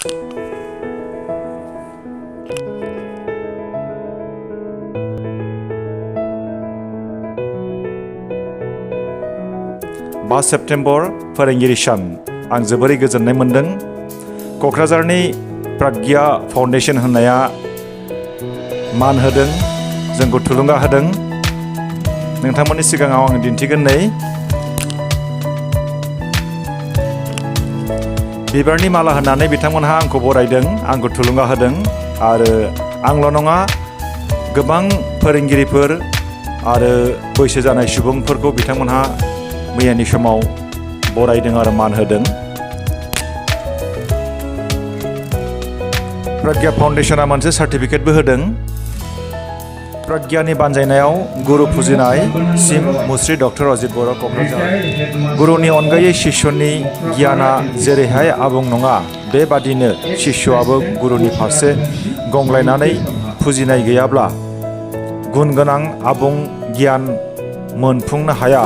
बा सेप्टेम्बर फोरोंगिरि सान आं जोबोरै गोजोननाय मोन्दों। क'क्राझारनि प्राज्ञा फाउन्डेसन होननाया मान होदों, जोंखौ थुलुंगा होदों। नोंथांमोननि सिगाङाव आं दिन्थिगोन नै बिबारनि माला होनानै बिथांमोनहा आंखौ बरायदों, आंखौ थुलुंगा होदों। आरो आंल' नङा, गोबां फोरोंगिरिफोर आरो बैसो जानाय सुबुंफोरखौ बिथांमोनहा मैयानि समाव बरायदों आरो मान होदों। प्राज्ञा फाउन्डेसना मोनसे सार्टिफिकेटबो होदों। प्रज्ञानि बानजायनायाव गुरु फुजिनाय सिम मुस्रि डक्टर अजित बर' क'क्राझार। गुरुनि अनगायै शिष्यनि गियाना जेरैहाय आबुं नङा, बेबादिनो शिष्यआबो गुरुनि फारसे गंग्लायनानै फुजिनाय गैयाब्ला गुन गोनां आबुं गियान मोनफुंनो हाया।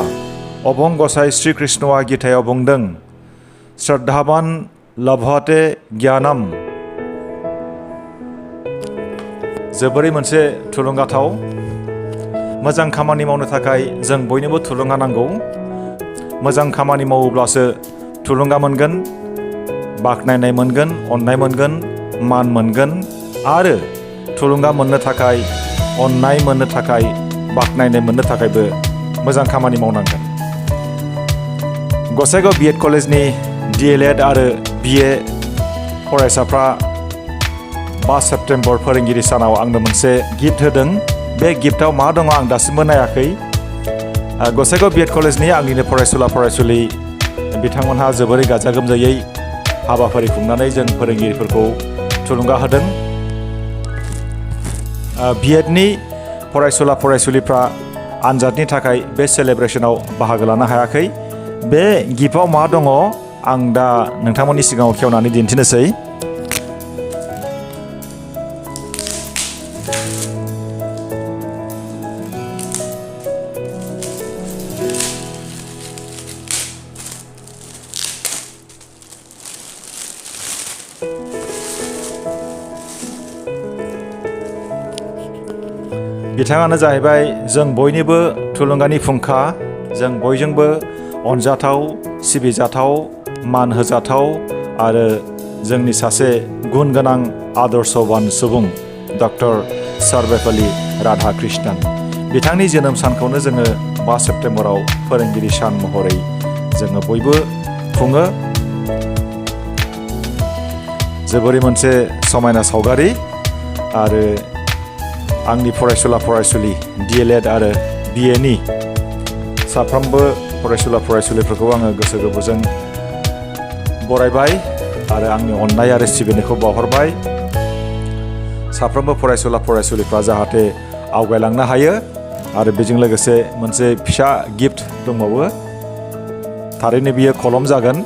अबं गसाइ श्री कृष्णआ गीतायाव बुंदों, श्रद्धावान लभते ज्ञानम। जोबोरै मोनसे थुलुंगाथाव। मोजां खामानि मावनो थाखाय जों बयनोबो थुलुंगा नांगौ। मोजां खामानि मावोब्लासो थुलुंगा मोनगोन, बाख्नायनाय मोनगोन, अननाय मोनगोन, मान मोनगोन। आरो थुलुंगा मोननो थाखाय, अननाय मोननो थाखाय, बाख्नायनाय मोननो थाखायबो मोजां खामानि मावनांगोन। गसाइगाव बिएड कलेजनि DLED आरो BA फरायसाफ्रा 5 सेप्टेम्बर फोरोंगिरि सानाव आंनो मोनसे गिफ्ट होदों। बे गिफ्टआव मा दङ आं दासिमबो नायाखै। गसाइगाव बिएड कलेजनि आंनिनो फरायसुला फरायसुलि बिथांमोनहा जोबोरै गाजा गोमजायै हाबाफारि खुंनानै जों फोरोंगिरिफोरखौ थुलुंगा होदों। बिएडनि फरायसुला फरायसुलिफ्रा आनजादनि थाखाय बे सेलेब्रेसनाव बाहागो लानो हायाखै। बे गिफ्टआव मा दङ आं दा नोंथांमोननि सिगाङाव खेवनानै दिन्थिनोसै। बिथाङानो जाहैबाय जों बयनिबो थुलुंगानि फुंखा। जों बयजोंबो अनजाथाव, सिबिजाथाव, मान होजाथाव आरो जोंनि सासे गुन गोनां आदर्शवान सुबुं डक्टर सर्वपल्ली राधा कृष्णन। बिथांनि जोनोम सानखौनो जोङो 5 सेप्टेम्बराव फोरोंगिरि सान महरै जोङो बयबो खुङो। जोबोरै मोनसे समायना सावगारि। आरो आंनि फरायसुला फरायसुलि DLED आरो BAनि साफ्रोमबो फरायसुला फरायसुलिफोरखौ आङो गोसो गोरबोजों बरायबाय आरो आंनि अननाय आरो सिबिनायखौ बावहरबाय। साफ्रोमबो फरायसुला फरायसुलिफ्रा जाहाथे आवगायलांनो हायो। आरो बेजों लोगोसे मोनसे फिसा गिफ्ट दंबावो। थारैनो बियो कलम जागोन।